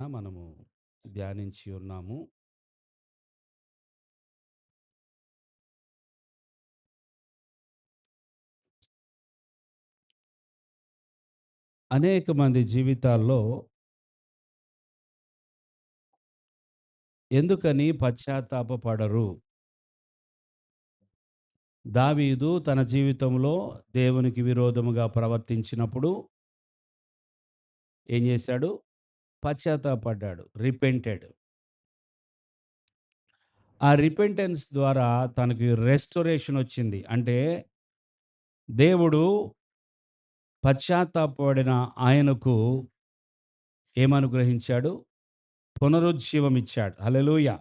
మనము ధ్యానించి ఉన్నాము. అనేక మంది జీవితాల్లో ఎందుకని పశ్చాత్తాపపడరు? దావీదు తన జీవితంలో దేవునికి విరోధముగా ప్రవర్తించినప్పుడు ఏం చేశాడు? పశ్చాత్తాపడ్డాడు. రిపెంటెడ్. ఆ రిపెంటెన్స్ ద్వారా తనకి రెస్టోరేషన్ వచ్చింది. అంటే దేవుడు పశ్చాత్తాపపడిన ఆయనకు ఏమనుగ్రహించాడు? పునరుజ్జీవం ఇచ్చాడు. హల్లెలూయా!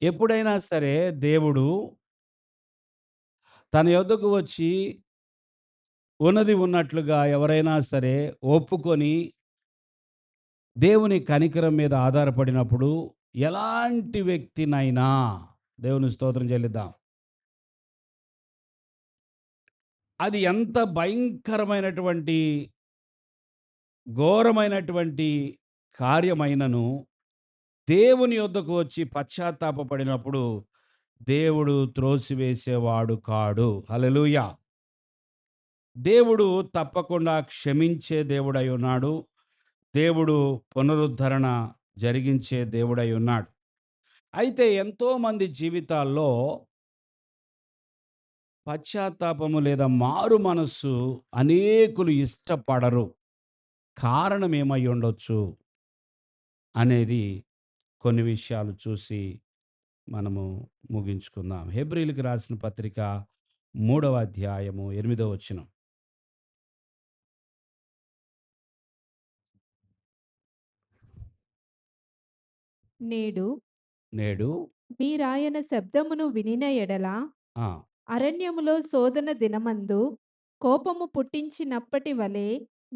ఎప్పుడైనా సరే దేవుడు తన యొద్దకు వచ్చి ఉన్నది ఉన్నట్లుగా ఎవరైనా సరే ఒప్పుకొని దేవుని కనికరం మీద ఆధారపడినప్పుడు ఎలాంటి వ్యక్తినైనా దేవుని స్తోత్రం చెల్లిద్దాం. అది ఎంత భయంకరమైనటువంటి, ఘోరమైనటువంటి కార్యమైనను దేవుని యొద్దకు వచ్చి పశ్చాత్తాపపడినప్పుడు దేవుడు త్రోసివేసేవాడు కాడు. హల్లెలూయా! దేవుడు తప్పకుండా క్షమించే దేవుడై ఉన్నాడు. దేవుడు పునరుద్ధరణ జరిగించే దేవుడై ఉన్నాడు. అయితే ఎంతోమంది జీవితాల్లో పశ్చాత్తాపము లేదా మారు మనస్సు అనేకులు ఇష్టపడరు. కారణం ఏమై ఉండొచ్చు అనేది కొన్ని విషయాలు చూసి మనము ముగించుకుందాం. హెబ్రీయులకు రాసిన పత్రిక 3వ అధ్యాయము 8వ వచనం. నేడు నేడు మీరాయన శబ్దమును వినిన ఎడల ఆ! అరణ్యములో శోధన దినమందు కోపము పుట్టించినప్పటి వలె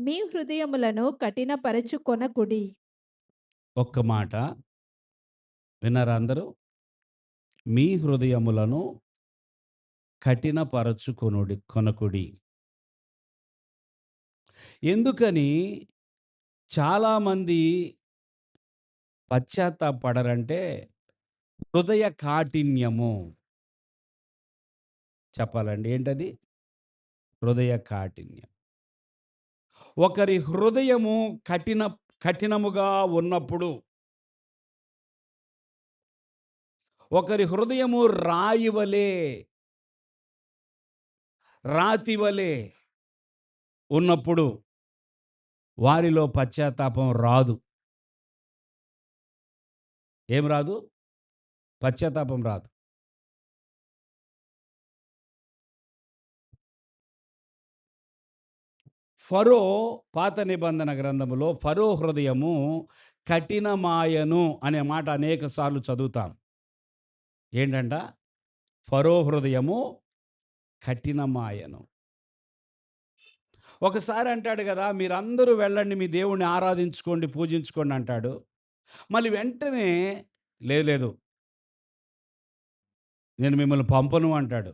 మీ హృదయములను కఠినపరచుకొనకుడి. ఒక్క మాట విన్నారా అందరూ? మీ హృదయములను కొనకుడి. ఎందుకని చాలామంది పశ్చాత్తాపడరంటే హృదయ కాఠిన్యము. చెప్పాలండి ఏంటది? హృదయ కాఠిన్యం. ఒకరి హృదయము కఠినముగా ఉన్నప్పుడు, ఒకరి హృదయము రాయి వలె, రాతి వలె ఉన్నప్పుడు వారిలో పశ్చాత్తాపం రాదు. ఏం రాదు? పశ్చాత్తాపం రాదు. ఫరో పాత నిబంధన గ్రంథములో ఫరో హృదయము కఠినమాయను అనే మాట అనేక సార్లు చదువుతాం. ఏంటంట? ఫరో హృదయము కఠినమాయను. ఒకసారి అంటాడు కదా, మీరందరూ వెళ్ళండి మీ దేవుణ్ణి ఆరాధించుకోండి, పూజించుకోండి అంటాడు. మళ్ళీ వెంటనే లేదు లేదు నేను మిమ్మల్ని పంపను అంటాడు.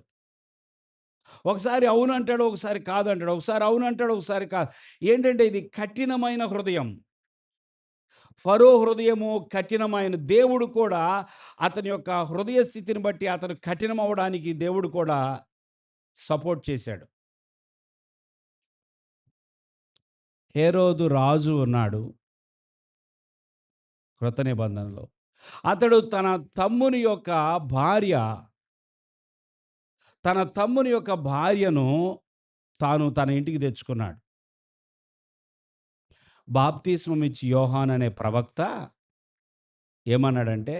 ఒకసారి అవును అంటాడు, ఒకసారి కాదు అంటాడు. ఒకసారి అవును అంటాడు, ఒకసారి కాదు. ఏంటంటే ఇది కఠినమైన హృదయం. ఫరో హృదయము కఠినమైన, దేవుడు కూడా అతని యొక్క హృదయ స్థితిని బట్టి అతను కఠినమవ్వడానికి దేవుడు కూడా సపోర్ట్ చేశాడు. హేరోదు రాజు ఉన్నాడు కృత నిబంధనలో. అతడు భార్య తన తమ్ముని యొక్క భార్యను తాను తన ఇంటికి తెచ్చుకున్నాడు. బాప్తిస్మం ఇచ్చి యోహాను అనే ప్రవక్త ఏమన్నాడంటే,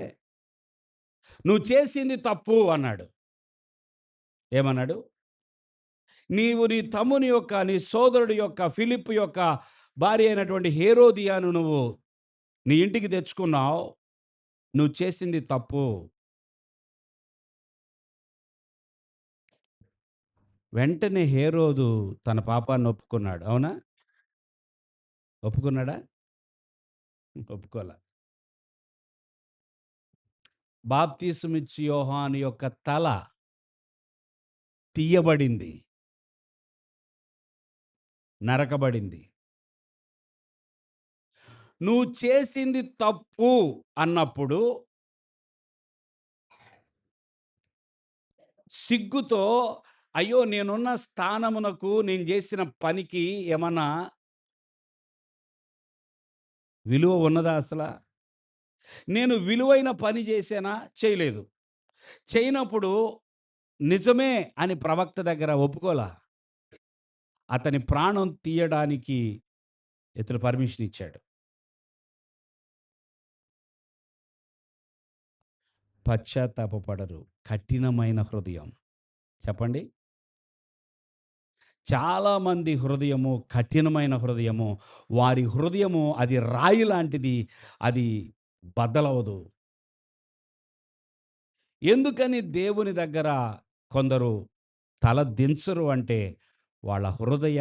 "నువ్వు చేసింది తప్పు" అన్నాడు. ఏమన్నాడు? "నీవు నీ తమ్ముని యొక్క, నీ సోదరుడి యొక్క, ఫిలిప్పు యొక్క భార్య అయినటువంటి హేరోదియను నువ్వు నీ ఇంటికి తెచ్చుకున్నావు. నువ్వు చేసింది తప్పు." వెంటనే హేరోదు తన పాపాన్ని ఒప్పుకున్నాడు. అవునా? ఒప్పుకున్నాడా? ఒప్పుకోలా. బాప్తిస్మం యోహాను యొక్క తల తీయబడింది, నరకబడింది. నువ్వు చేసింది తప్పు అన్నప్పుడు సిగ్గుతో అయ్యో! నేనున్న స్థానమునకు నేను జేసిన పనికి ఏమన్నా విలువ ఉన్నదా అసల? నేను విలువైన పని జేశానా? చేయలేదు. చేయనప్పుడు నిజమే అని ప్రవక్త దగ్గర ఒప్పుకోలా. అతని ప్రాణం తీయడానికి ఇతడు పర్మిషన్ ఇచ్చాడు. పశ్చాత్తాపపడరు. కఠినమైన హృదయం. చెప్పండి. చాలామంది హృదయము కఠినమైన హృదయము. వారి హృదయము అది రాయి లాంటిది. అది బద్దలవదు. ఎందుకని దేవుని దగ్గర కొందరు తల దించరు అంటే వాళ్ళ హృదయ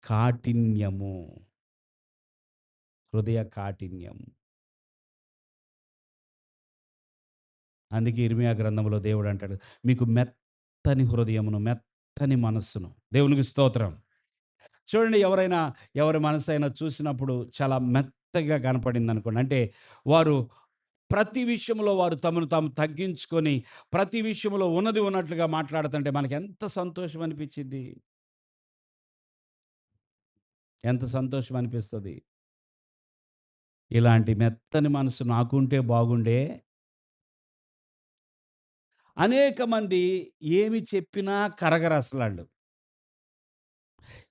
కాఠిన్యము. హృదయ కాఠిన్యం. అందుకే ఇర్మియా గ్రంథంలో దేవుడు అంటాడు, మీకు మెత్తని హృదయమును, మెత్తని మనస్సును. దేవునికి స్తోత్రం. చూడండి ఎవరైనా ఎవరి మనసైనా చూసినప్పుడు చాలా మెత్తగా కనపడిందనుకోండి. అంటే వారు ప్రతి విషయంలో వారు తమను తాము తగ్గించుకొని, ప్రతి విషయంలో ఉన్నది ఉన్నట్లుగా మాట్లాడుతుంటే మనకెంత సంతోషం అనిపిచ్చిద్ది. ఎంత సంతోషం అనిపిస్తది. ఇలాంటి మెత్తని మనసు నాకుంటే బాగుండే. అనేకమంది ఏమి చెప్పినా కరగరసలాళ్ళు.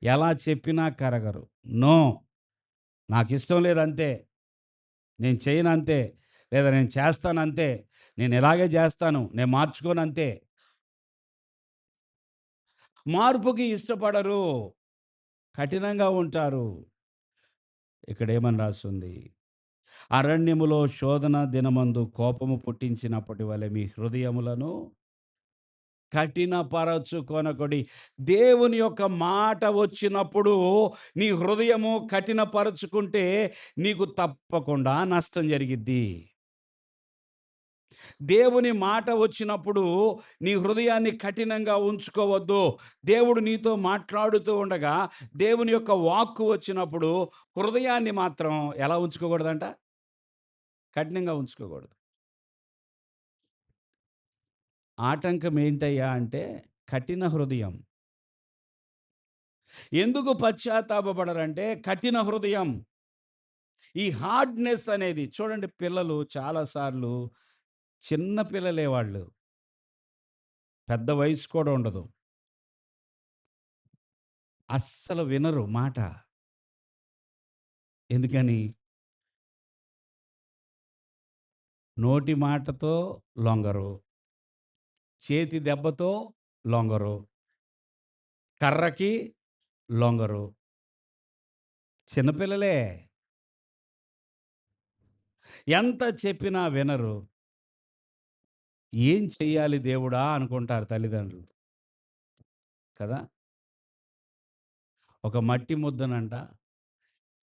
ఎలా చెప్పినా కరగరు. నో. నాకిష్టం లేదంతే. నేను చేయనంతే. లేదా నేను చేస్తానంతే. నేను ఇలాగే చేస్తాను. నేను మార్చుకోనంతే. మార్పుకి ఇష్టపడరు. కఠినంగా ఉంటారు. ఇక్కడేమని రాసుంది? అరణ్యములో శోధన దినమందు కోపము పుట్టించినప్పటి వలె మీ హృదయములను కఠినపరచుకొనకుడి. దేవుని యొక్క మాట వచ్చినప్పుడు నీ హృదయము కఠినపరుచుకుంటే నీకు తప్పకుండా నష్టం జరిగిద్ది. దేవుని మాట వచ్చినప్పుడు నీ హృదయాన్ని కఠినంగా ఉంచుకోవద్దు. దేవుడు నీతో మాట్లాడుతూ ఉండగా దేవుని యొక్క వాక్కు వచ్చినప్పుడు హృదయాన్ని మాత్రం ఎలా ఉంచుకోకూడదంట? కఠినంగా ఉంచుకోకూడదు. ఆటంకం ఏంటయ్యా అంటే కఠిన హృదయం. ఎందుకు పశ్చాత్తాపపడరంటే కఠిన హృదయం. ఈ హార్డ్‌నెస్ అనేది చూడండి పిల్లలు చాలా సార్లు చిన్న పిల్లలే వాళ్ళు. పెద్ద వయసు కూడా ఉండదు. అస్సలు వినరు మాట. ఎందుకని? నోటి మాటతో లొంగరు. చేతి దెబ్బతో లొంగరు. కర్రకి లొంగరు. చిన్నపిల్లలే. ఎంత చెప్పినా వినరు. ఏం చెయ్యాలి దేవుడా అనుకుంటారు తల్లిదండ్రులు. కదా! ఒక మట్టి ముద్దనంట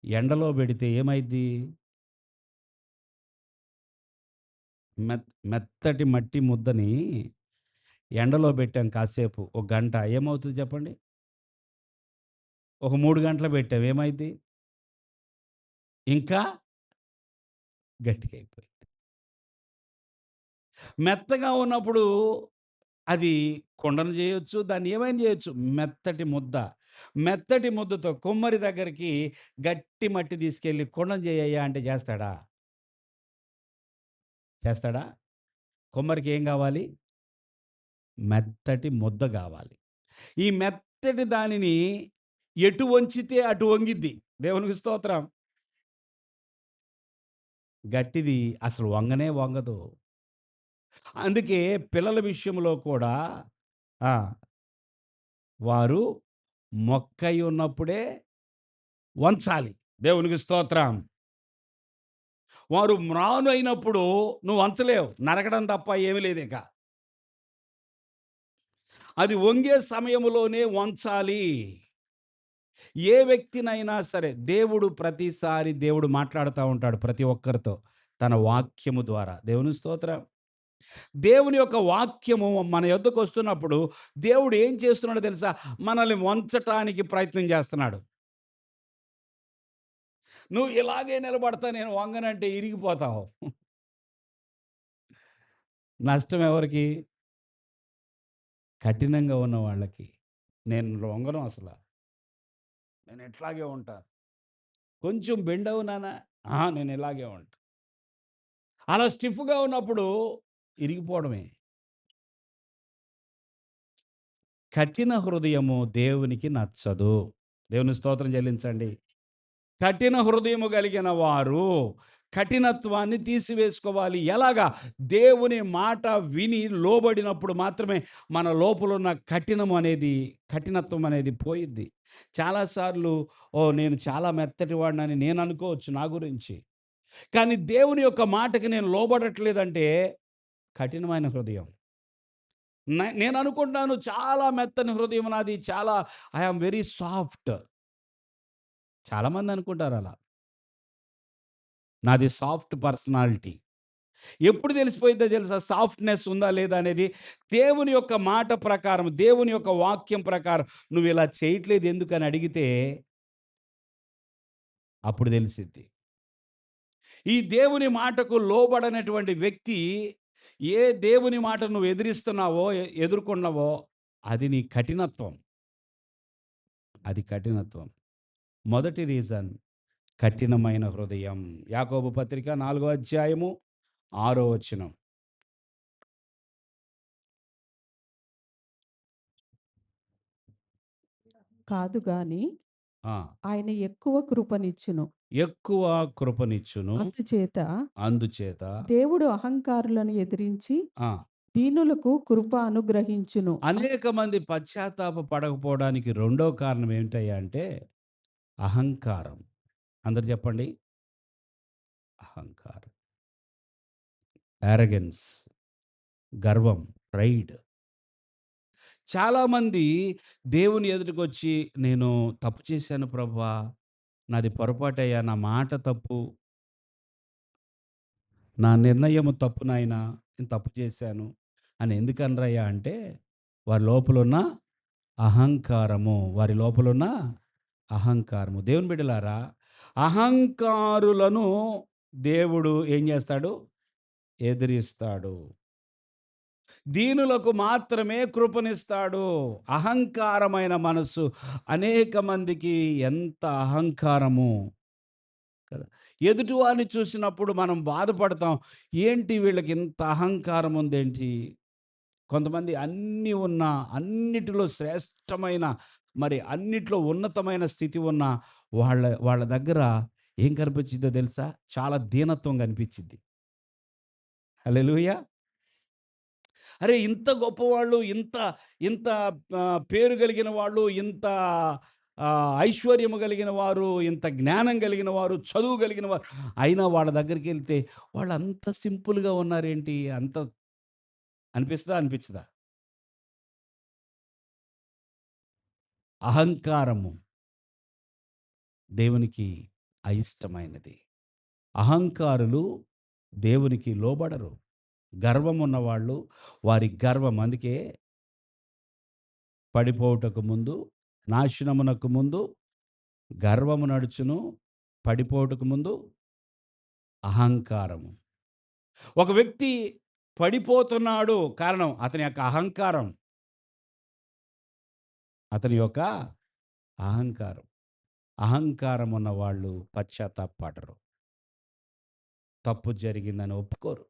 ఎండలో పెడితే ఏమైద్ది? మెత్తటి మట్టి ముద్దని ఎండలో పెట్టాం కాసేపు. ఒక గంట ఏమవుతది చెప్పండి? ఒక 3 గంటలు పెట్టాం ఏమైద్ది? ఇంకా గట్టిగయిపోయింది. మెత్తగా ఉన్నప్పుడు అది కుండను చేయొచ్చు. దాన్ని ఏమైనా చేయొచ్చు. మెత్తటి ముద్ద. మెత్తటి ముద్దతో కుమ్మరి దగ్గరికి గట్టి మట్టి తీసుకెళ్ళి కుండను చేయయ్యా అంటే చేస్తాడా? చేస్తాడా? కుమ్మరికి ఏం గావాలి? మెత్తటి ముద్ద గావాలి. ఈ మెత్తటి దానిని ఎటు వంచితే అటు వంగిద్ది. దేవునికి స్తోత్రం. గట్టిది అసలు వంగనే వంగదు. అందుకే పిల్లల విషయంలో కూడా ఆ! వారు మొక్కై ఉన్నప్పుడే వంచాలి. దేవునికి స్తోత్రం. వారు మ్రానయినప్పుడు నువ్వు వంచలేవు. నరకడం తప్ప ఏమీ లేదిక. అది వంగే సమయములోనే వంచాలి. ఏ వ్యక్తినైనా సరే దేవుడు మాట్లాడుతా ఉంటాడు ప్రతి ఒక్కరితో తన వాక్యము ద్వారా. దేవుని స్తోత్రం. దేవుని యొక్క వాక్యము మన యొద్దకొస్తున్నప్పుడు దేవుడు ఏం చేస్తున్నాడో తెలుసా? మనల్ని వంచటానికి ప్రయత్నం చేస్తున్నాడు. నువ్వు ఇలాగే నిలబడతా నేను వంగనంటే ఇరిగిపోతావు. నష్టం ఎవరికి? కఠినంగా ఉన్న వాళ్ళకి. నేను లొంగను అసల. నేను ఇట్లాగే ఉంటా. కొంచెం బెండ్ అవ్వు నాన్న. అహా! నేను ఇలాగే ఉంటా. అలా స్టిఫ్‌గా ఉన్నప్పుడు ఇరిగిపోవడమే. కఠిన హృదయము దేవునికి నచ్చదు. దేవునికి స్తోత్రం చెల్లించండి. కఠిన హృదయము కలిగిన వారు కఠినత్వాన్ని తీసివేసుకోవాలి. ఎలాగా? దేవుని మాట విని లోబడినప్పుడు మాత్రమే మన లోపలున్న కఠినత్వం అనేది పోయిద్ది. చాలా సార్లు ఓహ్! నేను చాలా మెత్తటి వాడినని నేను అనుకోవచ్చు నా గురించి. కానీ దేవుని యొక్క మాటకి నేను లోబడట్లేదంటే కఠినమైన హృదయం. నేను అనుకుంటాను చాలా మెత్తని హృదయం నాది. చాలా ఐ యామ్ వెరీ సాఫ్ట్. చాలామంది అనుకుంటారు అలా. నాది సాఫ్ట్ పర్సనాలిటీ. ఎప్పుడు తెలిసిపోయిద్దో తెలుసా? సాఫ్ట్‌నెస్ ఉందా లేదా అనేది దేవుని యొక్క మాట ప్రకారం, దేవుని యొక్క వాక్యం ప్రకారం నువ్వు ఇలా చేయట్లేదు ఎందుకని అడిగితే అప్పుడు తెలిసిద్ది. ఈ దేవుని మాటకు లోబడనటువంటి వ్యక్తి ఏ దేవుని మాట నువ్వు ఎదిరిస్తున్నావో, ఎదుర్కొన్నావో అది నీ కఠినత్వం. అది కఠినత్వం. మొదటి రీజన్ కఠినమైన హృదయం. యాకోబు పత్రిక 4 అధ్యాయము 6 వచనం. కాదు గాని ఆ! ఆయన ఎక్కువ కృపనిచ్చును. ఎక్కువ కృపనిచ్చును. అందుచేత అందుచేత దేవుడు అహంకారులను ఎదిరించి ఆ! దీనులకు కృప అనుగ్రహించును. అనేక మంది పశ్చాత్తాప పడకపోవడానికి రెండో కారణం ఏమిటయ్యా అంటే అహంకారం. అందరూ చెప్పండి. అహంకారం. యారగెన్స్, గర్వం, ప్రైడ్. చాలామంది దేవుని ఎదుటకొచ్చి నేను తప్పు చేశాను ప్రభువా! నాది పొరపాటయ్యా, నా మాట తప్పు, నా నిర్ణయము తప్పు నాయనా, నేను తప్పు చేశాను అని ఎందుకనరయ్యా అంటే వారి లోపలున్న వారి లోపలున్న అహంకారము. దేవుని బిడ్డలారా, అహంకారులను దేవుడు ఏం చేస్తాడు? ఎదిరిస్తాడు. దీనులకు మాత్రమే కృపనిస్తాడు. అహంకారమైన మనస్సు అనేక మందికి ఎంత అహంకారము కదా! ఎదుటివారిని చూసినప్పుడు మనం బాధపడతాం. ఏంటి వీళ్ళకి ఇంత అహంకారం ఉందేంటి? కొంతమంది అన్నీ ఉన్నా, అన్నిటిలో శ్రేష్టమైన మరి అన్నిట్లో ఉన్నతమైన స్థితి ఉన్న వాళ్ళ వాళ్ళ దగ్గర ఏం కనిపించిద్దో తెలుసా? చాలా దీనత్వం కనిపించిద్ది. హల్లెలూయా! అరే! ఇంత గొప్పవాళ్ళు, ఇంత ఇంత పేరు కలిగిన వాళ్ళు, ఇంత ఐశ్వర్యము కలిగిన వారు, ఇంత జ్ఞానం కలిగిన వారు, చదువు కలిగిన వారు, అయినా వాళ్ళ దగ్గరికెళ్తే వాళ్ళంత సింపుల్‌గా ఉన్నారేంటి? అంత అనిపిస్తదా? అనిపించదా? అహంకారము దేవునికి అయిష్టమైనది. అహంకారులు దేవునికి లోబడరు. గర్వమున్నవాళ్ళు వారి గర్వం అందుకే పడిపోవుటకు ముందు, నాశనమునకు ముందు గర్వము నడుచును, పడిపోవుటకు ముందు అహంకారము. ఒక వ్యక్తి పడిపోతున్నాడు కారణం అతని యొక్క అహంకారం. అతని యొక్క అహంకారం. అహంకారం ఉన్నవాళ్ళు పశ్చాత్తాపపడరు. తప్పు జరిగిందని ఒప్పుకోరు.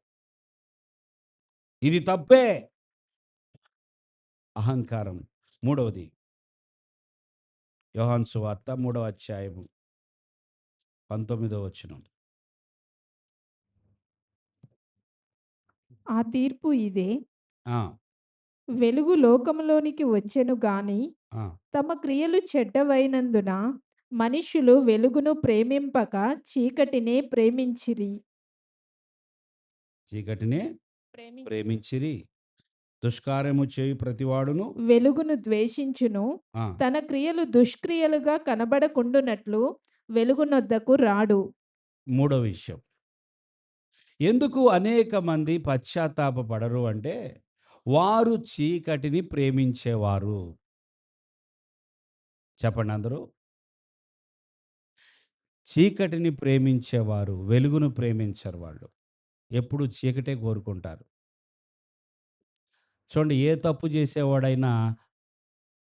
ఇది తప్పే. అహంకారం. మూడవది యోహాను సువార్త 3వ అధ్యాయము 19వ వచనం. ఆ తీర్పు ఇదే. ఆ! వెలుగు లోకములోనికి వచ్చెను గాని ఆ! తమ క్రియలు చెడ్డవైనందున మనుష్యులు వెలుగును ప్రేమింపక చీకటినే ప్రేమించిరి. చీకటినే ప్రేమి ప్రేమించిరి. దుష్కార్యము చేయు ప్రతివాడును వెలుగును ద్వేషించును. ఆ! తన క్రియలు దుష్క్రియలుగా కనబడకుండునట్లు వెలుగునొద్దకు రాడు. మూడో విషయం. ఎందుకు అనేక మంది పశ్చాత్తాపపడరు అంటే, వారు చీకటిని ప్రేమించేవారు. చెప్పండి అందరూ. చీకటిని ప్రేమించేవారు వెలుగును ప్రేమించరు వాళ్ళు. ఎప్పుడు చీకటే కోరుకుంటారు. చూడండి, ఏ తప్పు చేసేవాడైనా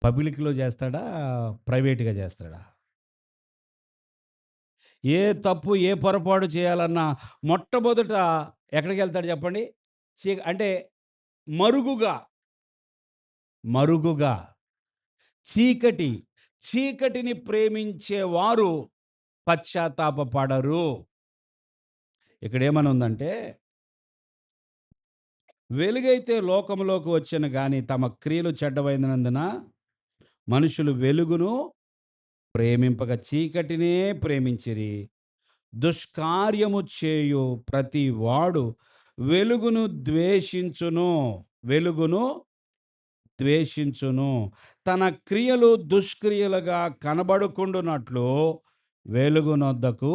పబ్లిక్‌లో చేస్తాడా? ప్రైవేట్‌గా చేస్తాడా? ఏ తప్పు, ఏ పొరపాటు చేయాలన్నా మొట్టమొదట ఎక్కడికెళ్తాడు చెప్పండి? అంటే మరుగుగా, మరుగుగా చీకటి, చీకటిని ప్రేమించేవారు పశ్చాత్తాపపడరు. ఇక్కడేమనుందంటే, వెలుగైతే లోకంలోకి వచ్చెను గాని తమ క్రియలు చెడ్డవైనందున మనుషులు వెలుగును ప్రేమింపక చీకటినే ప్రేమించిరి. దుష్కార్యము చేయు ప్రతి వాడు వెలుగును ద్వేషించును. వెలుగును ద్వేషించును. తన క్రియలు దుష్క్రియలుగా కనబడకుండునట్లు వెలుగునొద్దకు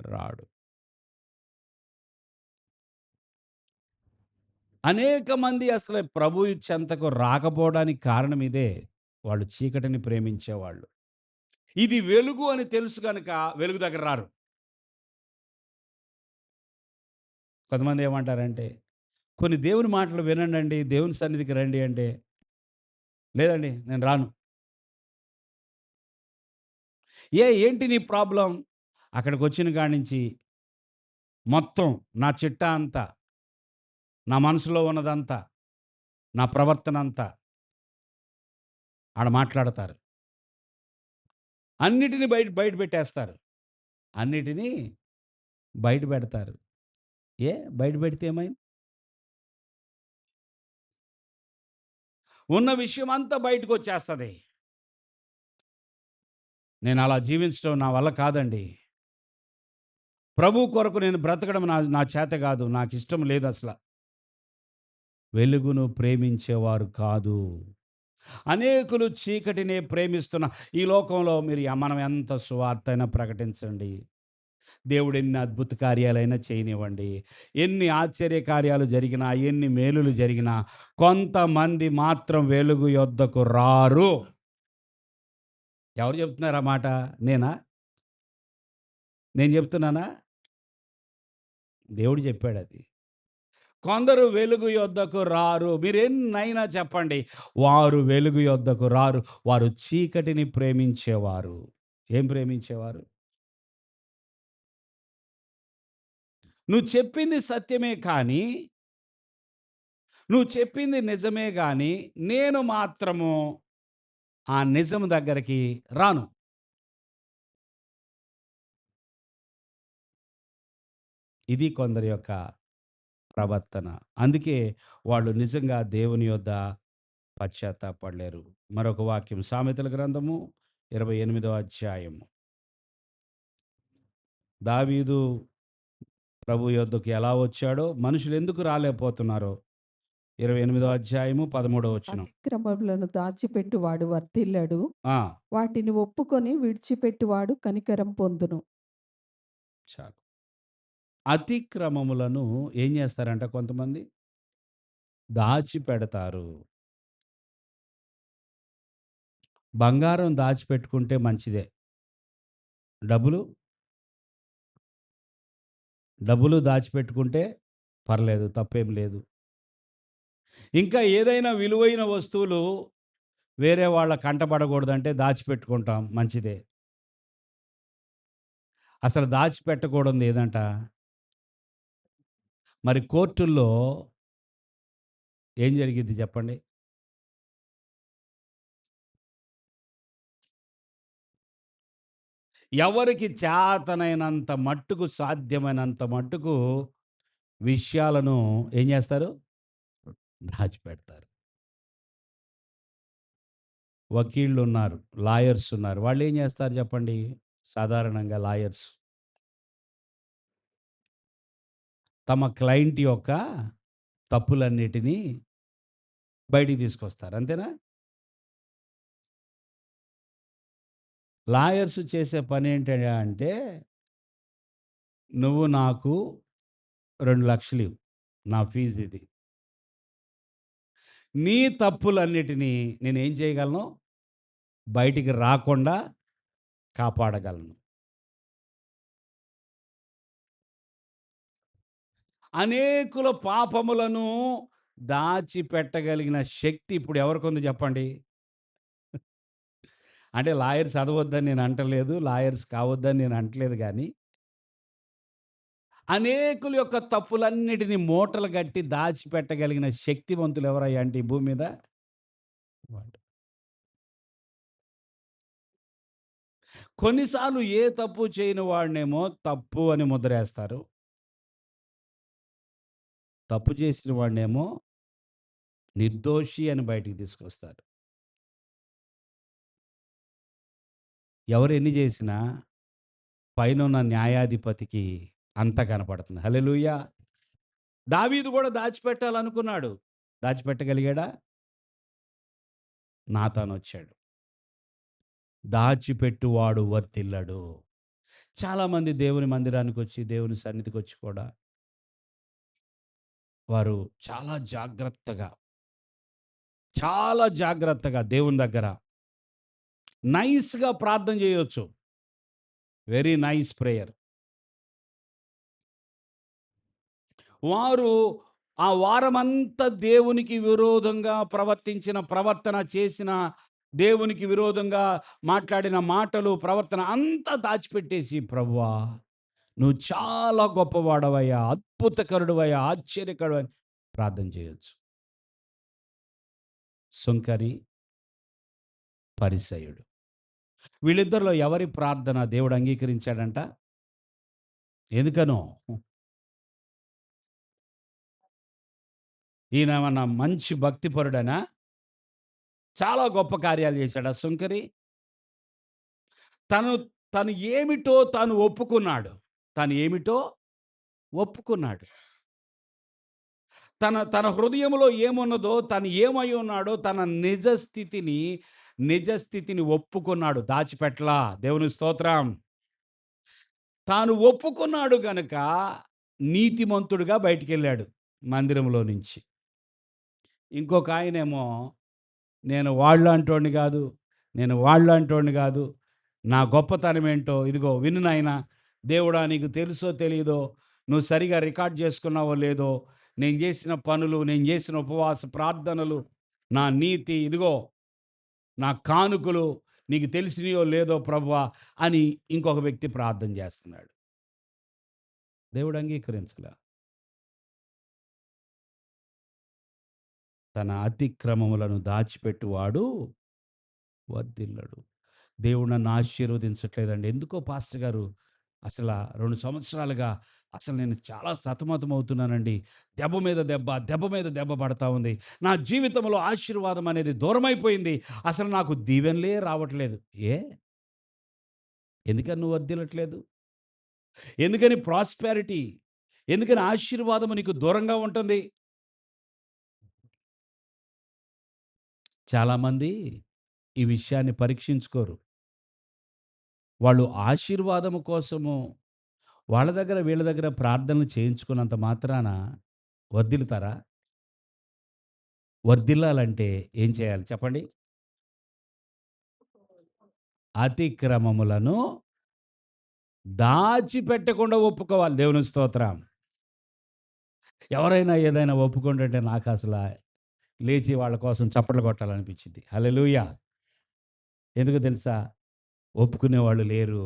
రాడు. అనేక మంది అసలు ప్రభు చెంతకు రాకపోవడానికి కారణం ఇదే. వాళ్ళు చీకటిని ప్రేమించేవాళ్ళు. ఇది వెలుగు అని తెలుసు గనుక వెలుగు దగ్గర రారు. కొంతమంది ఏమంటారంటే, కొన్ని దేవుని మాటలు వినండండి, దేవుని సన్నిధికి రండి అంటే, లేదండి నేను రాను. ఏంటి నీ ప్రాబ్లమ్? అక్కడికొచ్చిన కాడ్నించి మొత్తం నా చిట్టా అంతా, నా మనసులో ఉన్నదంతా, నా ప్రవర్తన అంతా ఆడ మాట్లాడతారు. అన్నిటిని బయట పెట్టేస్తారు. అన్నిటిని బయట పెడతారు. బయట పెడితే ఏమైంది? ఉన్న విషయమంతా బయటకొచ్చేస్తది. నేనలా జీవించడం నా వల్ల కాదండి. ప్రభువు కొరకు నేను బ్రతకడం నా నా చేత గాదు. నాకిష్టం లేదసల. వెలుగును ప్రేమించేవారు కాదు. అనేకులు చీకటినే ప్రేమిస్తున్న ఈ లోకంలో మనం ఎంత సువార్తయినా ప్రకటించండి. దేవుడు ఎన్ని అద్భుత కార్యాలైనా చేయనివ్వండి. ఎన్ని ఆశ్చర్య కార్యాలు జరిగినా, ఎన్ని మేలులు జరిగినా, కొంతమంది మాత్రం వెలుగు యొద్దకు రారు. ఎవరు చెప్తున్నారు ఆ మాట? నేనా? నేను చెప్తున్నానా? దేవుడు చెప్పాడది. కొందరు వెలుగు యొద్దకు రారు. మీరెన్నైనా చెప్పండి. వారు వెలుగు యొద్దకు రారు. వారు చీకటిని ప్రేమించేవారు. ఏం ప్రేమించేవారు? నువ్వు చెప్పింది సత్యమే కానీ, నువ్వు చెప్పింది నిజమే గాని, నేను మాత్రము ఆ నిజం దగ్గరికి రాను. ఇది కొందరి యొక్క ప్రవర్తన. అందుకే వాళ్ళు నిజంగా దేవుని యొద్ద పశ్చాత్తాపడలేరు. మరొక వాక్యం సామెతల గ్రంథము 28వ అధ్యాయము. దావీదు ప్రభు యొద్దకు ఎలా వచ్చాడో, మనుషులు ఎందుకు రాలేకపోతున్నారో 28వ అధ్యాయము 13వ వచనం. అతిక్రమములను దాచిపెట్టువాడు వర్ధిల్లడు. ఆ! వాటిని ఒప్పుకొని విడిచిపెట్టువాడు కనికరం పొందును. చాలు. అతిక్రమములను ఏం చేస్తారంట కొంతమంది? దాచిపెడతారు. బంగారం దాచిపెట్టుకుంటే మంచిదే. డబ్బులు, డబ్బులు దాచిపెట్టుకుంటే పర్లేదు, తప్పేం లేదు. ఇంకా ఏదైనా విలువైన వస్తువులు వేరే వాళ్ళ కంటబడకూడదంటే దాచిపెట్టుకుంటాం, మంచిదే. అసలు దాచిపెట్టకూడనిది ఏదంట? మరి కోర్టుల్లో ఏం జరిగిద్ది చెప్పండి? ఎవరికి చేతనైనంత మట్టుకు, సాధ్యమైనంత మట్టుకు విషయాలను ఏం చేస్తారు? దాచిపెడతారు. వకీళ్ళున్నారు, లాయర్స్ ఉన్నారు. వాళ్ళేం చేస్తారు చెప్పండి? సాధారణంగా లాయర్స్ తమ క్లయింట్ యొక్క తప్పులన్నిటినీ బయటికి తీసుకొస్తారు. అంతేనా? లాయర్స్ చేసే పనేంటయ్యా అంటే, నువ్వు నాకు 2,00,000 ఇవ్వు. నా ఫీజిది. నీ తప్పులన్నిటినీ నేనేం చేయగలను? బయటికి రాకుండా కాపాడగలను. అనేకుల పాపములను దాచిపెట్టగలిగిన శక్తి ఇప్పుడు ఎవరికుంది చెప్పండి? అంటే లాయర్ చదవొద్దని నేను అంటలేదు. లాయర్స్ కావద్దని నేను అంటలేదు గానీ, అనేకుల యొక్క తప్పులన్నిటిని మూటలు గట్టి దాచిపెట్టగలిగిన శక్తివంతులు ఎవరయ్యా అంటే ఈ భూమి మీద? వాళ్ళు. కొన్నిసార్లు ఏ తప్పు చేయని వాడినేమో తప్పు అని ముద్రేస్తారు. తప్పు చేసిన వాడినేమో నిర్దోషి అని బయటికి తీసుకొస్తారు. ఎవరు ఎన్ని చేసినా పైనున్న న్యాయాధిపతికి అంతా కనపడుతుంది. హల్లెలూయా! దావీదు కూడా దాచిపెట్టాలనుకున్నాడు. దాచిపెట్టగలిగాడా? నాతానొచ్చాడు. దాచిపెట్టువాడు వర్ధిల్లడు. చాలామంది దేవుని మందిరానికొచ్చి, దేవుని సన్నిధికొచ్చి కూడా వారు చాలా జాగ్రత్తగా దేవుని దగ్గర నైస్‌గా ప్రార్థన చేయొచ్చు. Very nice prayer. వారు ఆ వారమంతా దేవునికి విరోధంగా ప్రవర్తించిన ప్రవర్తన చేసిన, దేవునికి విరోధంగా మాట్లాడిన మాటలు, ప్రవర్తన అంతా దాచిపెట్టేసి, ప్రభువా నువ్వు చాలా గొప్పవాడవయ్యా, అద్భుతకరుడువయ్యా, ఆశ్చర్యకరుడు అని ప్రార్థన చేయొచ్చు. సుంకరి, పరిసయ్యుడు. వీళ్ళిద్దరిలో ఎవరి ప్రార్థన దేవుడు అంగీకరించాడంట? ఎందుకనో? ఈయనేమన్నా మంచి భక్తిపరుడనా? చాలా గొప్ప కార్యాలు చేశాడా సుంకరి? తను తను ఏమిటో తాను ఒప్పుకున్నాడు. తను ఏమిటో ఒప్పుకున్నాడు. తన తన హృదయంలో ఏమున్నదో, తను ఏమై ఉన్నాడో, తన నిజ స్థితిని ఒప్పుకున్నాడు. దాచిపెట్టలా. దేవుని స్తోత్రం. తాను ఒప్పుకున్నాడు గనక నీతిమంతుడుగా బయటికెళ్ళాడు మందిరంలో నుంచి. ఇంకొక ఆయనేమో నేను వాళ్ళంటోడిని గాదు. నేను వాళ్ళంటోడిని గాదు. నా గొప్పతనం ఏంటో ఇదిగో విను నాయనా. దేవుడా నీకు తెలుసో తెలీదో, నువ్వు సరిగా రికార్డ్ చేసుకున్నావో లేదో, నేను చేసిన పనులు, నేను చేసిన ఉపవాస ప్రార్థనలు, నా నీతి ఇదిగో నా కానుకలు నీకు తెలిసినయో లేదో ప్రభువా అని ఇంకొక వ్యక్తి ప్రార్థన చేస్తున్నాడు. దేవుడు అంగీకరించలా. తన అతిక్రమములను దాచిపెట్టువాడు వర్ధిల్లడు. దేవుడు నన్ను ఆశీర్వదించట్లేదండి. ఎందుకో పాస్టర్ గారు అసల 2 సంవత్సరాలుగా అసలు నేను చాలా సతమతమవుతున్నానండి. దెబ్బ మీద దెబ్బ, దెబ్బ మీద దెబ్బ పడతా ఉంది. నా జీవితంలో ఆశీర్వాదం అనేది దూరమైపోయింది. అసలు నాకు దీవెనలే రావట్లేదు. ఏ? ఎందుకని నువ్వు వర్ధిల్లట్లేదు? ఎందుకని ప్రాస్పెరిటీ, ఎందుకని ఆశీర్వాదం నీకు దూరంగా ఉంటుంది? చాలామంది ఈ విషయాన్ని పరీక్షించుకోరు. వాళ్ళు ఆశీర్వాదము కోసము వాళ్ళ దగ్గర, వీళ్ళ దగ్గర ప్రార్థనలు చేయించుకున్నంత మాత్రాన వర్ధిల్లుతారా? వర్ధిల్లాలంటే ఏం చేయాలి చెప్పండి? అతిక్రమములను దాచిపెట్టకుండా ఒప్పుకోవాలి. దేవుని స్తోత్రం. ఎవరైనా ఏదైనా ఒప్పుకుంటుంటే నాకసల లేచి వాళ్ళ కోసం చప్పట్లు కొట్టాలనిపించింది. హల్లెలూయా! ఎందుకో తెలుసా? ఒప్పుకునేవాళ్ళు లేరు.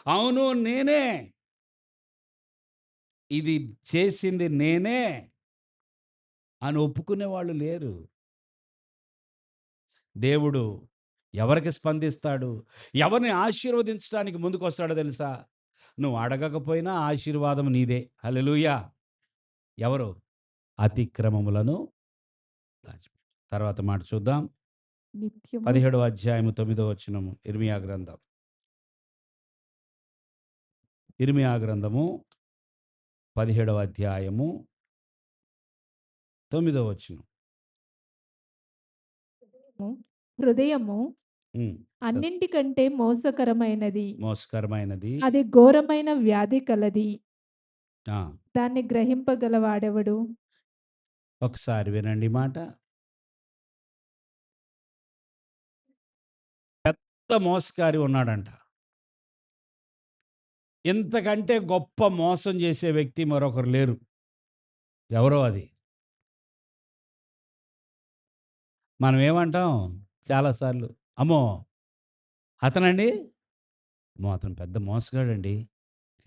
అవును నేనే. ఇది చేసింది నేనే అని ఒప్పుకునేవాళ్ళు లేరు. దేవుడు ఎవరికి స్పందిస్తాడు? ఎవరిని ఆశీర్వదించడానికి ముందుకొస్తాడో తెలుసా? నువ్వు అడగకపోయినా ఆశీర్వాదం నీదే. హల్లెలూయా! ఎవరు? అతిక్రమములను దాచిపెట్టు. తర్వాత మాట చూద్దాం. నిత్యము 17వ అధ్యాయము 9వ వచనము ఇర్మియా గ్రంథం. ఇర్మియా గ్రంథము 17వ అధ్యాయము 9వ వచనం. హృదయము హ్మ్. అన్నింటికంటే మోసకరమైనది. మోసకరమైనది. అది ఘోరమైన వ్యాధి కలది. ఆ! దాన్ని గ్రహింపగలవాడెవడు? ఒకసారి వినండి ఈ మాట. పెద్ద మోసకారి ఉన్నాడంట. ఇంతకంటే గొప్ప మోసం చేసే వ్యక్తి మరొకరు లేరు. ఎవరో అది. మనం ఏమంటాం చాలా సార్లు, అమ్మో! అతనండి, అమ్మో! అతను పెద్ద మోసగాడండి.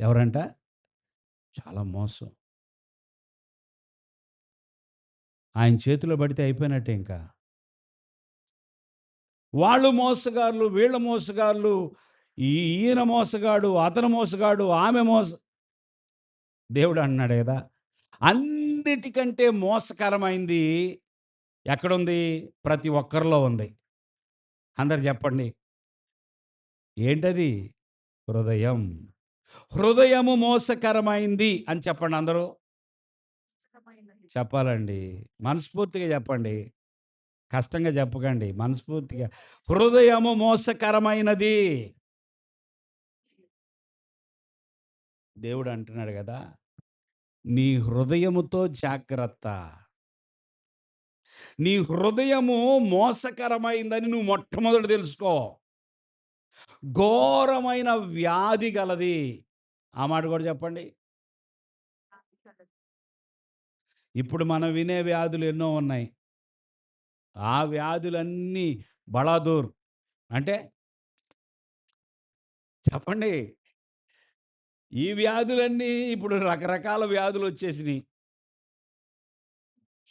ఎవరంట? చాలా మోసం. ఆయన చేతిలో పడితే అయిపోయినట్టే ఇంకా. వాళ్ళు మోసగాళ్ళు, వీళ్ళ మోసగాళ్ళు, ఈయన మోసగాడు, అతను మోసగాడు, ఆమె దేవుడు అంటున్నాడు గదా! అన్నిటికంటే మోసకరమైంది ఎక్కడుంది? ప్రతి ఒక్కరిలో ఉంది. అందరు చెప్పండి. ఏంటది? హృదయం. హృదయము మోసకరమైంది అని చెప్పండి అందరూ. చెప్పాలండి. మనస్ఫూర్తిగా చెప్పండి. కష్టంగా చెప్పకండి. మనస్ఫూర్తిగా. హృదయము మోసకరమైనది. దేవుడు అంటున్నాడు గదా! నీ హృదయముతో జాగ్రత్త. నీ హృదయము మోసకరమైందని నువ్వు మొట్టమొదట తెలుసుకో. ఘోరమైన వ్యాధి గలది. ఆ మాట కూడా చెప్పండి. ఇప్పుడు మనం వినే వ్యాధులు ఎన్నో ఉన్నాయి. ఆ వ్యాధులన్నీ బలాదూర్ అంటే చెప్పండి. ఈ వ్యాధులన్నీ ఇప్పుడు రకరకాల వ్యాధులొచ్చేసినియి.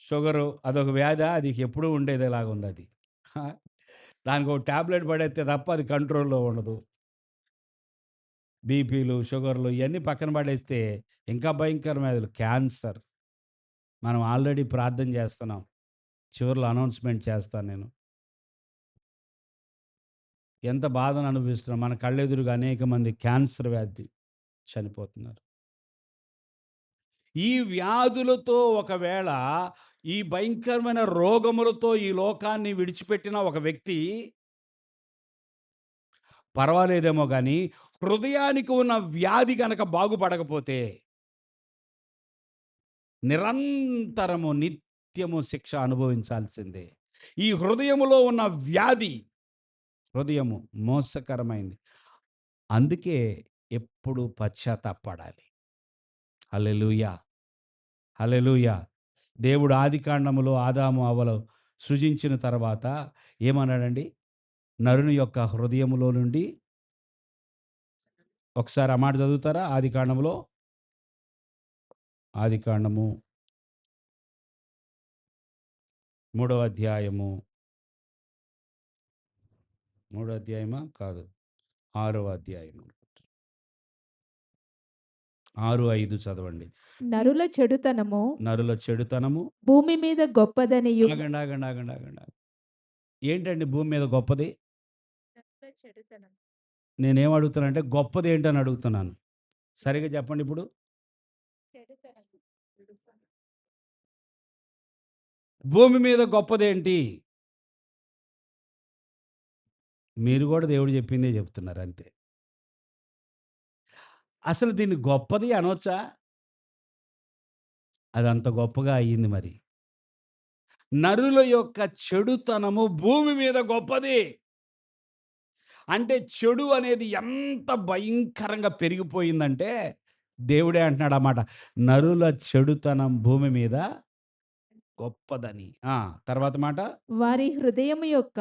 షుగరు అదొక వ్యాధా? అది ఎప్పుడూ ఉండేదేలాగుందది. ఆ! దానికో టాబ్లెట్ పడేత్తే తప్ప అది కంట్రోల్‌లో ఉండదు. బీపీలు, షుగర్‌లు ఇయన్నీ పక్కన పడేస్తే ఇంకా భయంకరమైన వ్యాధులు క్యాన్సర్. మనం ఆల్రెడీ ప్రార్థన చేస్తున్నాం. చివర్లో అనౌన్స్‌మెంట్ చేస్తాను నేను. ఎంత బాధను అనుభవిస్తున్నాం. మన కళ్ళెదురుగా అనేక మంది క్యాన్సర్ వ్యాధి చనిపోతున్నారు. ఈ వ్యాధులతో ఒకవేళ ఈ భయంకరమైన రోగములతో ఈ లోకాన్ని విడిచిపెట్టిన ఒక వ్యక్తి పర్వాలేదేమో గానీ, హృదయానికి ఉన్న వ్యాధి గనక బాగుపడకపోతే నిరంతరము నిత్యము శిక్ష అనుభవించాల్సిందే. ఈ హృదయములో ఉన్న వ్యాధి, హృదయము మోసకరమైంది. అందుకే ఎప్పుడు పశ్చాత్తాపపడాలి. హల్లెలూయా! హల్లెలూయా! దేవుడు ఆదికాండములో ఆదాము, అవ్వలు సృజించిన తర్వాత ఏమన్నాడండి? నరుని యొక్క హృదయములో నుండి ఒకసారి ఆ మాట చదువుతారా? ఆదికాండములో, ఆదికాండము మూడవ అధ్యాయము, మూడో అధ్యాయమా? కాదు. ఆరవ అధ్యాయము. 6, 5 చదవండి. నరుల చెడుతనము నరుల చెడుతనము భూమి మీద గొప్పదనియు. ఆగండి, ఆగండి, ఆగండి, ఆగండి. ఏంటండి భూమి మీద గొప్పది? నేనేం అడుగుతున్నానంటే గొప్పది ఏంటని అడుగుతున్నాను. సరిగ్గా చెప్పండి ఇప్పుడు. భూమి మీద గొప్పదేంటి? మీరు గూడా దేవుడు చెప్పిందే చెప్తున్నారు అంతే. అసలు దీన్ని గొప్పది అనొచ్చా? అదంత గొప్పగా అయ్యింది మరి. నరుల యొక్క చెడుతనము భూమి మీద గొప్పది. అంటే చెడు అనేది ఎంత భయంకరంగా పెరిగిపోయిందంటే, దేవుడే అంటున్నాడు ఆ మాట. నరుల చెడుతనం భూమి మీద గొప్పదని. ఆ! తర్వాత మాట. వారి హృదయము యొక్క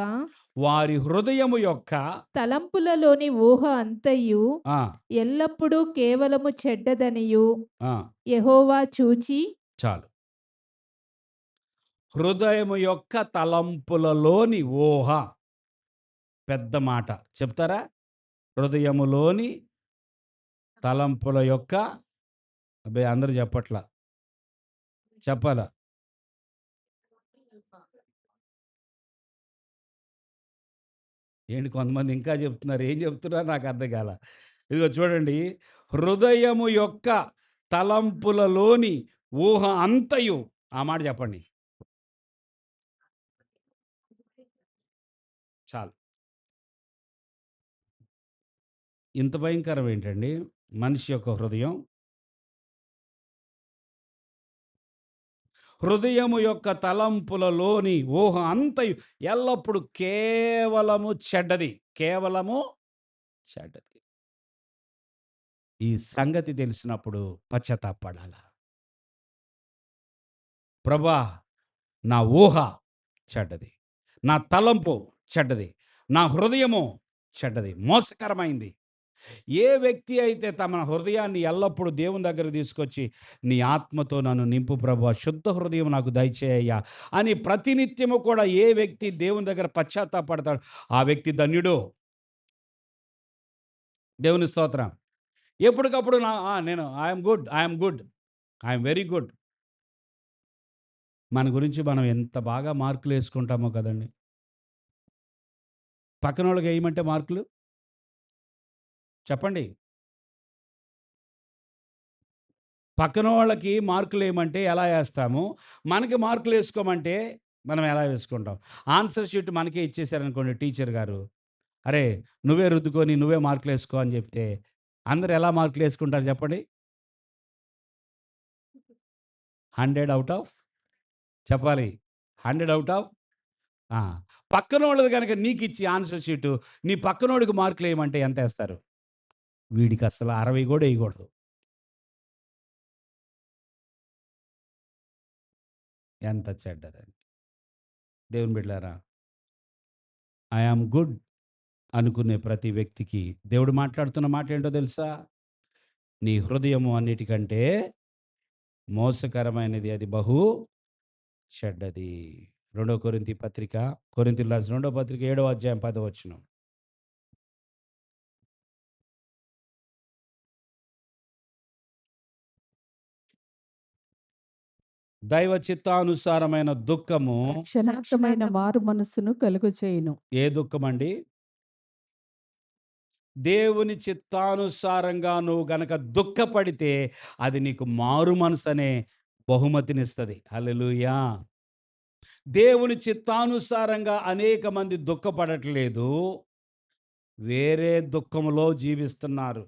వారి హృదయము యొక్క తలంపులలోని ఊహ అంతయు ఆ! ఎల్లప్పుడూ కేవలము చెడ్డదనియు ఆ! యెహోవా చూచి చాలు. హృదయము యొక్క తలంపులలోని ఊహ. పెద్ద మాట. చెప్తారా? హృదయములోని తలంపుల యొక్క అబ్బే! అందరూ చెప్పట్ల. చెప్పాలా? ఏంటి కొంతమంది ఇంకా చెప్తున్నారు. ఏం చెప్తున్నారో నాకు అర్థం కాల. ఇదిగో చూడండి. హృదయము యొక్క తలంపులలోని ఊహ అంతయు. ఆ మాట చెప్పండి. చాలు. ఇంత భయంకరం ఏంటండి మనిషి యొక్క హృదయం? హృదయము యొక్క తలంపులలోని ఊహ అంతయు ఎల్లప్పుడు కేవలము చెడ్డది. కేవలము చెడ్డది. ఈ సంగతి తెలిసినప్పుడు పశ్చాత్తాపపడాల. ప్రభా, నా ఊహ చెడ్డది. నా తలంపు చెడ్డది. నా హృదయము చెడ్డది. మోసకరమైంది. ఏ వ్యక్తి అయితే తమ హృదయాన్ని ఎల్లప్పుడూ దేవుని దగ్గరికి తీసుకొచ్చి, నీ ఆత్మతో నన్ను నింపు ప్రభువా, శుద్ధ హృదయం నాకు దయచేయ్యా అని ప్రతినిత్యము కూడా ఏ వ్యక్తి దేవుని దగ్గర పశ్చాత్తాపడతాడో ఆ వ్యక్తి ధన్యుడు. దేవుని స్తోత్రం. ఎప్పటికప్పుడు నేను I'm good, I'm good, I'm very good. మన గురించి మనం ఎంత బాగా మార్కులు వేసుకుంటామో కదండి. పక్కనోళ్ళకి వేయమంటే మార్కులు చెప్పండి. పక్కనోళ్ళకి మార్కులు వేయమంటే ఎలా వేస్తాము? మనకి మార్కులు వేసుకోమంటే మనం ఎలా వేసుకుంటాం? ఆన్సర్ షీట్ మనకే ఇచ్చేసారనుకోండి టీచర్ గారు. అరే, నువ్వే రుద్దుకొని నువ్వే మార్కులు వేసుకో అని చెప్తే అందరూ ఎలా మార్కులు వేసుకుంటారు చెప్పండి? 100 ఔట్ ఆఫ్ చెప్పాలి. 100 ఔట్ ఆఫ్ ఆ! పక్కనోళ్ళది గనక నీకిచ్చి ఆన్సర్ షీటు, నీ పక్కనోడికి మార్కులేయమంటే ఎంతేస్తారు? వీడికసల 60 గూడా ఎయగూడదు. ఎంత చెడ్డదండి. దేవుని బిడ్డలారా, ఐ యామ్ గుడ్ అనుకునే ప్రతి వ్యక్తికి దేవుడు మాట్లాడుతున్న మాటేంటో తెలుసా? నీ హృదయము అన్నిటికంటే మోసకరమైనది, అది బహు చెడ్డది. 2 కొరింథీ పత్రిక, కొరింథీయులకు రాసిన 2 పత్రిక 7వ అధ్యాయం 10వ వచనం. దైవ చిత్తానుసారమైన దుఃఖము. రక్షణార్థమైన మారు మనస్సును కలుగచేయును. ఏ దుఃఖమండి? దేవుని చిత్తానుసారంగా నువ్వు గనక దుఃఖపడితే అది నీకు మారు మనసనే బహుమతినిస్తది. హల్లెలూయా! దేవుని చిత్తానుసారంగా అనేక మంది దుఃఖపడట్లేదు. వేరే దుఃఖములో జీవిస్తున్నారు.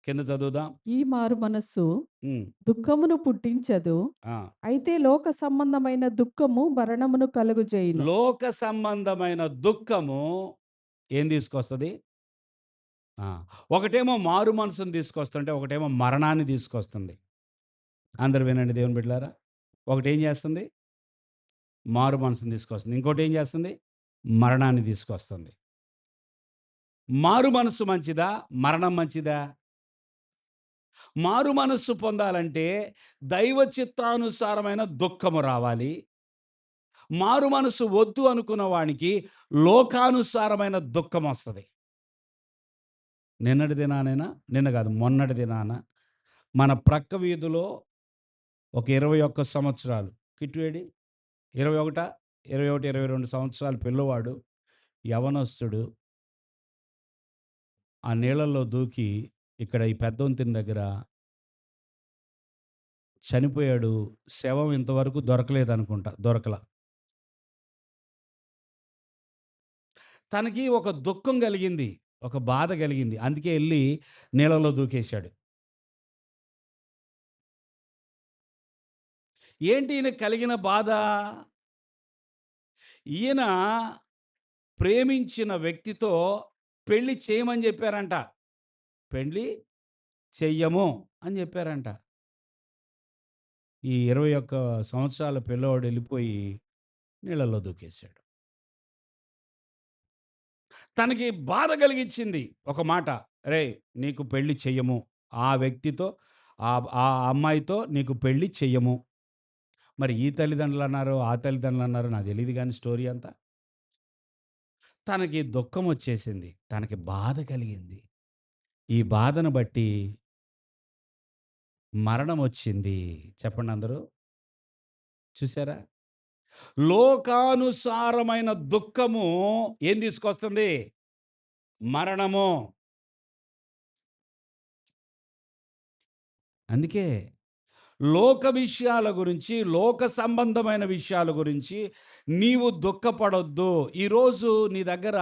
కింద చదువుదాం. ఈ మారు మనస్సు హ్మ్. దుఃఖమును పుట్టించదు. ఆ! అయితే లోక సంబంధమైన దుఃఖము మరణమును కలుగజేయును. లోక సంబంధమైన దుఃఖము ఏం తీసుకొస్తది? ఆ! ఒకటేమో మారు మనసుని తీసుకొస్తుంటే, ఒకటేమో మరణాన్ని తీసుకొస్తుంది. అందరూ వినండి దేవుని బిడ్డలారా. ఒకటేం చేస్తుంది? మారు మనసుని తీసుకొస్తుంది. ఇంకోటేం చేస్తుంది? మరణాన్ని తీసుకొస్తుంది. మారు మనస్సు మంచిదా? మరణం మంచిదా? మారు మనస్సు పొందాలంటే దైవ చిత్తానుసారమైన దుఃఖము రావాలి. మారు మనస్సు వద్దు అనుకున్న వానికి లోకానుసారమైన దుఃఖం వస్తది. నిన్నటి దినానేనా? నిన్న కాదు, మొన్నటి దినాన మన ప్రక్క వీధిలో ఒక 21 సంవత్సరాలు కిట్వేడి 21, 21, 22 సంవత్సరాల పిల్లవాడు, యవనస్తుడు ఆ నీళ్ళల్లో దూకి ఇక్కడ ఈ పెద్దొంతిన దగ్గర చనిపోయాడు. శవం ఇంతవరకు దొరకలేదనుకుంటా. దొరకల. తనకి ఒక దుఃఖం కలిగింది. ఒక బాధ కలిగింది. అందుకే ఎళ్లి నీళ్ళలో దూకేశాడు. ఏంటి ఈయనకి కలిగిన బాధ? ఈయన ప్రేమించిన వ్యక్తితో పెళ్లి చేయమని చెప్పారంట. పెళ్లి చెయ్యము అని చెప్పారంట. ఈ 21 సంవత్సరాల పిల్లోడు ఎళ్ళిపోయి నీళ్ళలో దూకేశాడు. తనకి బాధ కలిగించింది ఒక మాట. "రేయ్! నీకు పెళ్లి చెయ్యము. ఆ వ్యక్తితో ఆ అమ్మాయితో నీకు పెళ్లి చెయ్యము." మరి ఈ తల్లిదండ్రులన్నారు, ఆ తల్లిదండ్రులన్నారు నాకు తెలీదు గానీ స్టోరీ అంతా. తనకి దుఃఖమొచ్చేసింది. తనకి బాధ కలిగింది. ఈ బాధను బట్టి మరణమొచ్చింది. చెప్పండి అందరూ. చూసారా? లోకానుసారమైన దుఃఖము ఏం తీసుకొస్తుంది? మరణము. అందుకే లోక విషయాల గురించి, లోక సంబంధమైన విషయాల గురించి నీవు దుఃఖపడొద్దు. ఈరోజు నీ దగ్గర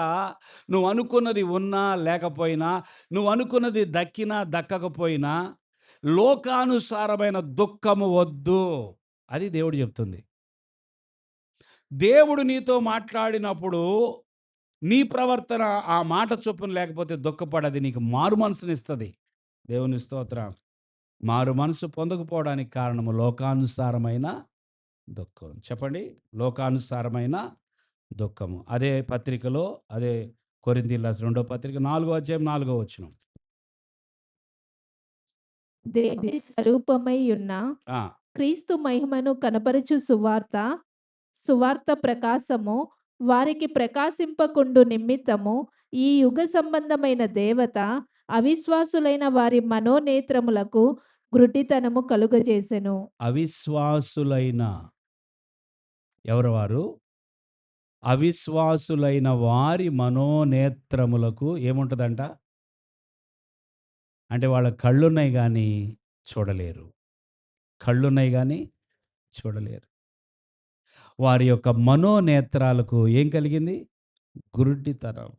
నువ్వు అనుకున్నది ఉన్నా లేకపోయినా, నువ్వు అనుకున్నది దక్కినా దక్కకపోయినా, లోకానుసారమైన దుఃఖము వద్దు. అది దేవుడు చెప్తుంది. దేవుడు నీతో మాట్లాడినప్పుడు నీ ప్రవర్తన ఆ మాట చొప్పున లేకపోతే దుఃఖపడది నీకు మారు మనసునిస్తది. దేవుని స్తోత్రం. మారు మనసు పొందకపోవడానికి కారణము లోకానుసారమైన దుఃఖం. చెప్పండి. లోకానుసారమైన దుఃఖము. అదే పత్రికలో అదే కొరింథీయులకు రాసిన రెండో పత్రిక 4 అధ్యాయం 4 వచనం. దేవుని స్వరూపమై ఉన్న ఆ! క్రీస్తు మహిమను కనపరచు సువార్త ప్రకాశము వారికి ప్రకాశింపకుండు నిమిత్తము ఈ యుగ సంబంధమైన దేవత అవిశ్వాసులైన వారి మనోనేత్రములకు గ్రుడ్డితనము కలుగజేసెను. అవిశ్వాసులైన ఎవరు వారు? అవిశ్వాసులైన వారి మనోనేత్రములకు ఏముంటదంట? అంటే వాళ్ళ కళ్ళున్నాయి గానీ చూడలేరు. కళ్ళున్నాయి గానీ చూడలేరు. వారి యొక్క మనోనేత్రాలకు ఏం కలిగింది? గురుడితనం.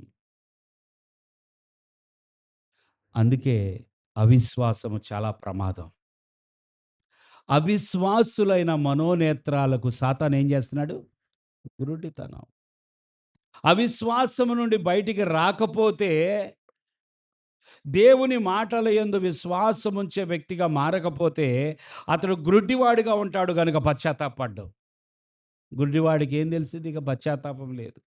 అందుకే అవిశ్వాసము చాలా ప్రమాదం. అవిశ్వాసులైన మనోనేత్రాలకు సాతాను ఏం చేస్తున్నాడు? గురుడితనం. అవిశ్వాసము నుండి బయటికి రాకపోతే దేవుని మాటల యందు విశ్వాసముంచే వ్యక్తిగా మారకపోతే అతడు గ్రుడ్డివాడిగా ఉంటాడు గనుక పశ్చాత్తాపపడ్డు. గుడ్డివాడికి ఏం తెలిసిద్ది? ఇక పశ్చాత్తాపం లేదు.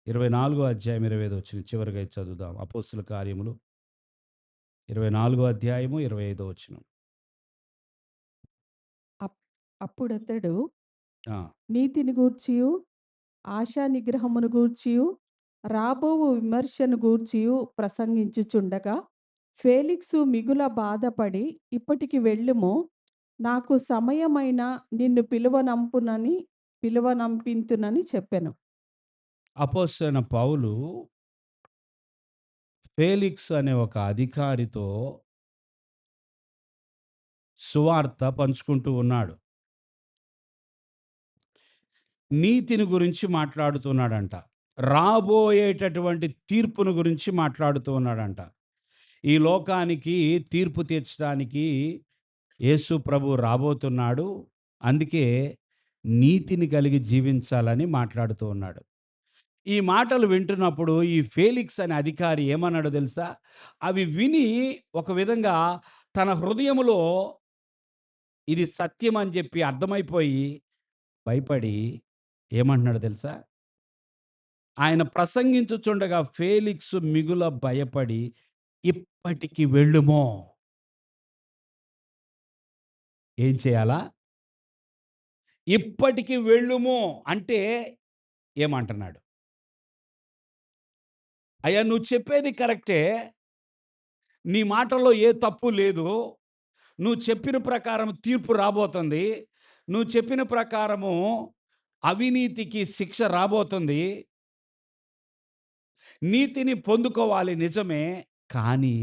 ఇరవై 4 అధ్యాయం 25 వచనం చివరిగా ఇది చదువుదాం. అపోస్తుల కార్యములు 24 అధ్యాయము 25 వచనం. అప్ అప్పుడతడు ఆ! నీతిని గూర్చియు, ఆశా నిగ్రహమును గూర్చియు, రాబోవు విమర్శను గూర్చియు ప్రసంగించుచుండగా, ఫేలిక్సు మిగుల బాధపడి, ఇప్పటికి వెళ్ళుము, నాకు సమయమైన నిన్ను పిలువనంపింతునని చెప్పెను. అపోస్తలైన పౌలు ఫేలిక్స్ అనే ఒక అధికారితో సువార్త పంచుకుంటూ ఉన్నాడు. నీతిని గురించి మాట్లాడుతున్నాడంట. రాబోయేటటువంటి తీర్పును గురించి మాట్లాడుతూ ఉన్నాడంట. ఈ లోకానికి తీర్పు తీర్చడానికి యేసు ప్రభు రాబోతున్నాడు. అందుకే నీతిని కలిగి జీవించాలని మాట్లాడుతూ ఉన్నాడు. ఈ మాటలు వింటున్నప్పుడు ఈ ఫేలిక్స్ అనే అధికారి ఏమన్నాడో తెలుసా? అవి విని ఒక విధంగా తన హృదయములో ఇది సత్యం అని చెప్పి అర్థమైపోయి భయపడి ఏమంటున్నాడో తెలుసా? ఆయన ప్రసంగించుచుండగా ఫేలిక్స్ మిగుల భయపడి ఇప్పటికి వెళ్ళుమో. ఏం చేయాలా? ఇప్పటికి వెళ్ళుము అంటే ఏమంటున్నాడు? అయ్యా నువ్వు చెప్పేది కరెక్టే. నీ మాటల్లో ఏ తప్పు లేదు. నువ్వు చెప్పిన ప్రకారం తీర్పు రాబోతుంది. నువ్వు చెప్పిన ప్రకారము అవినీతికి శిక్ష రాబోతుంది. నీతిని పొందుకోవాలి నిజమే. కానీ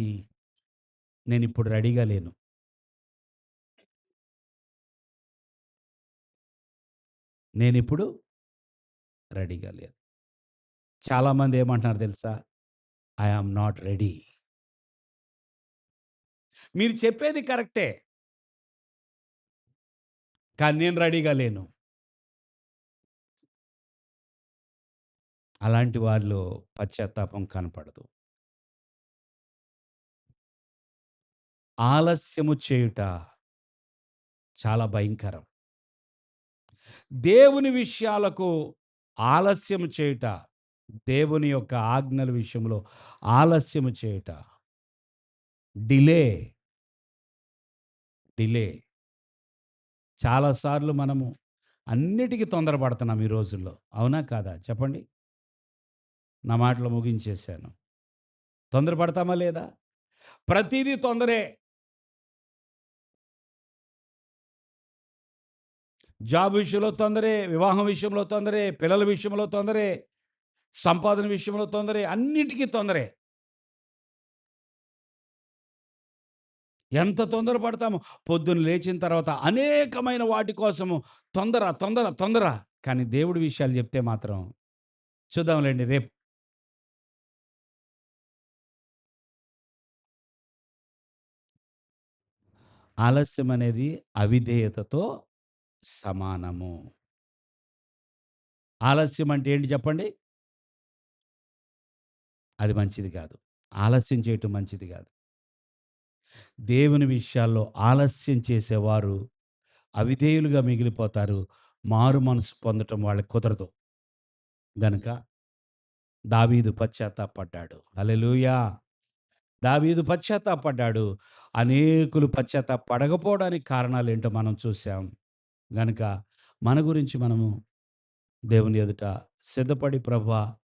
నేనిప్పుడు రెడీగా లేను. నేనిప్పుడు రెడీగా లేను. చాలామంది ఏమంటున్నారు తెలుసా? I am not ready. మీరు చెప్పేది కరెక్టే. కానీ నేను రెడీగా లేను. అలాంటి వారిలో పశ్చాత్తాపం కనపడదు. ఆలస్యము చేయుట చాలా భయంకరం. దేవుని విషయాలకు ఆలస్యము చేయుట, దేవుని యొక్క ఆజ్ఞల విషయంలో ఆలస్యము చేయుట, డిలే, డిలే. చాలా సార్లు మనము అన్నిటికి తొందరపడుతున్నాం ఈ రోజుల్లో. అవునా కాదా? చెప్పండి. నా మాటలు ముగించేశాను. తొందరపడతామా లేదా? ప్రతీదీ తొందరే. జాబ్ విషయంలో తొందరే, వివాహం విషయంలో తొందరే, పిల్లల విషయంలో తొందరే, సంపాదన విషయంలో తొందరే, అన్నిటికీ తొందరే. ఎంత తొందర పడతామో పొద్దున్న లేచిన తర్వాత అనేకమైన వాటి కోసము తొందర, తొందర, తొందర. కానీ దేవుడి విషయాలు చెప్తే మాత్రం చూద్దాంలెండి రేపు. ఆలస్యం అనేది అవిధేయతతో సమానము. ఆలస్యం అంటే ఏంటి చెప్పండి? అది మంచిది కాదు. ఆలస్యం చేయటం మంచిది కాదు. దేవుని విషయాల్లో ఆలస్యం చేసేవారు అవిధేయులుగా మిగిలిపోతారు. మారు మనసు పొందటం వాళ్ళకి కుదరదు. గనుక దావీదు పశ్చాత్తాపపడ్డాడు. హల్లెలూయా! దావీదు పశ్చాత్తాపపడ్డాడు. అనేకులు పశ్చాత్తాపపడకపోవడానికి కారణాలేంటో మనం చూసాం. గనుక మన గురించి మనము దేవుని ఎదుట సిద్ధపడి, ప్రభువా,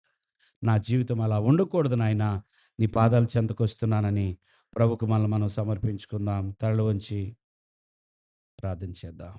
నా జీవితం అలా ఉండకూడదు నాయనా, నీ పాదాల చెంతకొస్తున్నానని ప్రభుకు మనల్ని మనం సమర్పించుకుందాం. తలలు వంచి ప్రార్థన చేద్దాం.